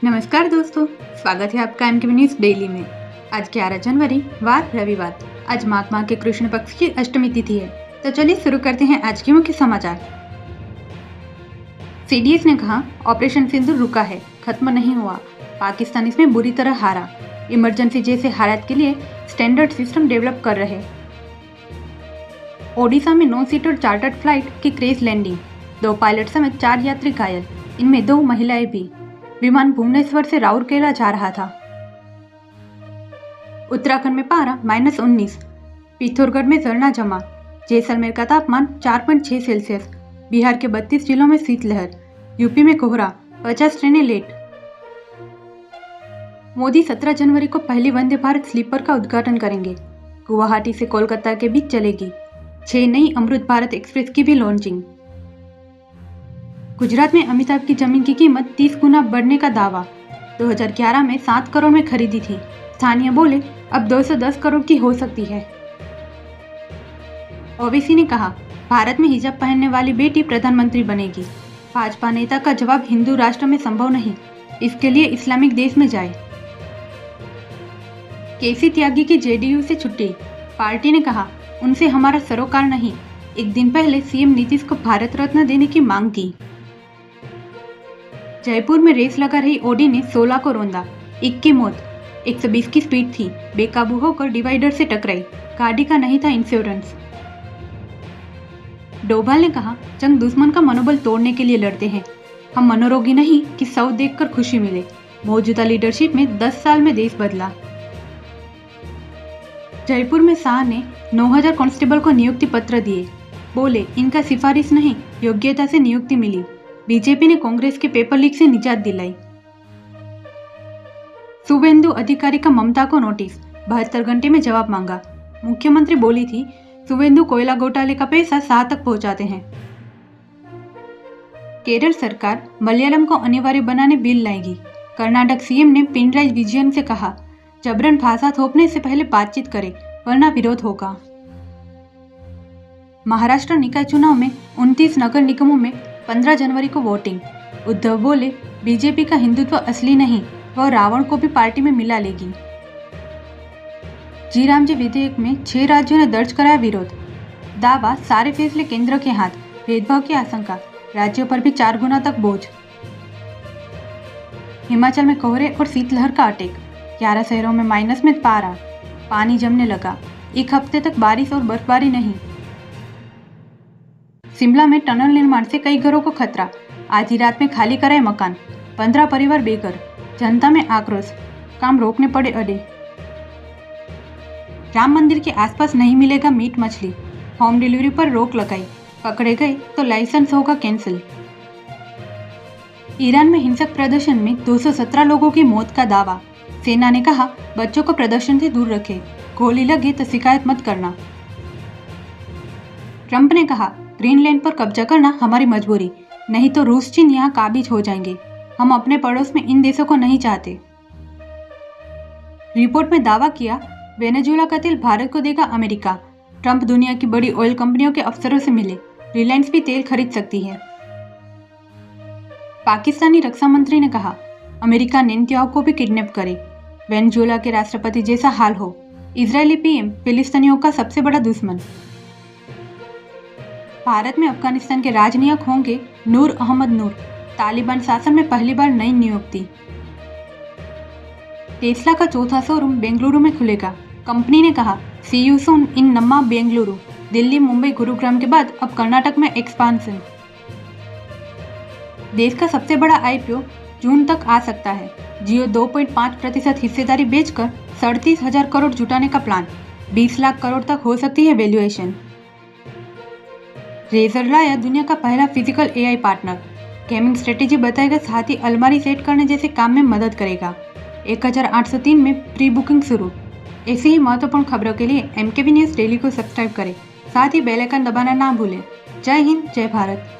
नमस्कार दोस्तों, स्वागत है आपका एमकेबी न्यूज डेली में। आज 11 जनवरी वार रविवार। आज महात्मा के कृष्ण पक्ष की अष्टमी तिथि है। तो चलिए शुरू करते हैं आज के मुख्य समाचार। सीडीएस ने कहा ऑपरेशन सिंदूर रुका है, खत्म नहीं हुआ। पाकिस्तान इसमें बुरी तरह हारा। इमरजेंसी जैसे हालात के लिए स्टैंडर्ड सिस्टम डेवलप कर रहे। ओडिशा में 9 सीटर चार्टर्ड फ्लाइट की क्रेश लैंडिंग, 2 पायलट समेत 4 यात्री घायल, इनमें 2 महिलाएं भी। विमान भुवनेश्वर से राउरकेला जा रहा था। उत्तराखंड में पारा -19, पिथौरागढ़ में झरना जमा, जैसलमेर का तापमान 4.6 सेल्सियस, बिहार के 32 जिलों में शीतलहर, यूपी में कोहरा, 50 ट्रेनें लेट। मोदी 17 जनवरी को पहली वंदे भारत स्लीपर का उद्घाटन करेंगे। गुवाहाटी से कोलकाता के बीच चलेगी। 6 नई अमृत भारत एक्सप्रेस की भी लॉन्चिंग। गुजरात में अमिताभ की जमीन की कीमत 30 गुना बढ़ने का दावा। 2011 में 7 करोड़ में खरीदी थी। स्थानीय बोले अब 210 करोड़ की हो सकती है। ओवैसी ने कहा भारत में हिजाब पहनने वाली बेटी प्रधानमंत्री बनेगी। भाजपा नेता का जवाब हिंदू राष्ट्र में संभव नहीं, इसके लिए इस्लामिक देश में जाए। केसी त्यागी की जेडीयू से छुट्टी। पार्टी ने कहा उनसे हमारा सरोकार नहीं। एक दिन पहले सीएम नीतीश को भारत रत्न देने की मांग की। जयपुर में रेस लगा रही ऑडी ने 16 को रौंदा, 1 की मौत। 120 की स्पीड थी, बेकाबू होकर डिवाइडर से टकराई। गाड़ी का नहीं था इंश्योरेंस। डोभाल ने कहा जंग दुश्मन का मनोबल तोड़ने के लिए लड़ते हैं। हम मनोरोगी नहीं कि सौ देखकर खुशी मिले। मौजूदा लीडरशिप में 10 साल में देश बदला। जयपुर में शाह ने 9000 कांस्टेबल को नियुक्ति पत्र दिए। बोले इनका सिफारिश नहीं, योग्यता से नियुक्ति मिली। बीजेपी ने कांग्रेस के पेपर लीक से निजात दिलाई। शुभेंदु अधिकारी का ममता को नोटिस, 72 घंटे में जवाब मांगा। मुख्यमंत्री बोली थी शुभेंदु कोयला घोटाले का पैसा शाह तक पहुंचाते हैं। केरल सरकार मलयालम को अनिवार्य बनाने बिल लाएगी। कर्नाटक सीएम ने पिनराई विजयन से कहा जबरन भाषा थोपने से पहले बातचीत करें, वरना विरोध होगा। महाराष्ट्र निकाय चुनाव में 29 नगर निगमों में 15 जनवरी को वोटिंग। उद्धव बोले बीजेपी का हिंदुत्व असली नहीं, वह रावण को भी पार्टी में मिला लेगी। जी राम जी विधेयक में 6 राज्यों ने दर्ज कराया विरोध। दावा सारे फैसले केंद्र के हाथ, भेदभाव की आशंका, राज्यों पर भी 4 गुना तक बोझ। हिमाचल में कोहरे और शीतलहर का अटैक, 11 शहरों में माइनस में पारा, पानी जमने लगा। 1 हफ्ते तक बारिश और बर्फबारी नहीं। शिमला में टनल निर्माण से कई घरों को खतरा, आधी रात में खाली कराए मकान, 15 परिवार बेघर। जनता में आक्रोश, काम रोकने पड़े अड़े। राम मंदिर के आसपास नहीं मिलेगा मीट मछली, होम डिलीवरी पर रोक लगाई। पकड़े गए तो लाइसेंस होगा कैंसिल। ईरान में हिंसक प्रदर्शन में 217 लोगों की मौत का दावा। सेना ने कहा बच्चों को प्रदर्शन से दूर रखें, गोली लगे तो शिकायत मत करना। ट्रंप ने कहा ग्रीनलैंड पर कब्जा करना हमारी मजबूरी, नहीं तो रूस चीन यहाँ काबिज हो जाएंगे। हम अपने पड़ोस में इन देशों को नहीं चाहते। रिपोर्ट में दावा किया वेनेजुएला का तेल भारत को देगा अमेरिका। ट्रंप दुनिया की बड़ी ऑयल कंपनियों के अफसरों से मिले, रिलायंस भी तेल खरीद सकती है। पाकिस्तानी रक्षा मंत्री ने कहा अमेरिका नेतन्याहू को भी किडनैप करे, वेनेजुएला के राष्ट्रपति जैसा हाल हो। इजरायली पीएम फिलिस्तीनियों का सबसे बड़ा दुश्मन। भारत में अफगानिस्तान के राजनयिक होंगे नूर अहमद नूर। तालिबान शासन में पहली बार नई नियुक्ति। टेस्ला का चौथा शोरूम बेंगलुरु में खुलेगा। कंपनी ने कहा सी यू सून इन नम्मा बेंगलुरु। दिल्ली, मुंबई, गुरुग्राम के बाद अब कर्नाटक में एक्सपांशन। देश का सबसे बड़ा आईपीओ जून तक आ सकता है। जियो 2.5% हिस्सेदारी बेचकर 37,000 करोड़ जुटाने का प्लान। 20 लाख करोड़ तक हो सकती है वैल्यूएशन। रेजर लाया दुनिया का पहला physical AI partner. Gaming strategy बताएगा, साथ ही अलमारी सेट करने जैसे काम में मदद करेगा। 1803 में प्री बुकिंग शुरू। ऐसी ही महत्वपूर्ण खबरों के लिए एमकेबी न्यूज डेली को सब्सक्राइब करें, साथ ही बेल आइकन दबाना ना भूलें। जय हिंद, जय भारत।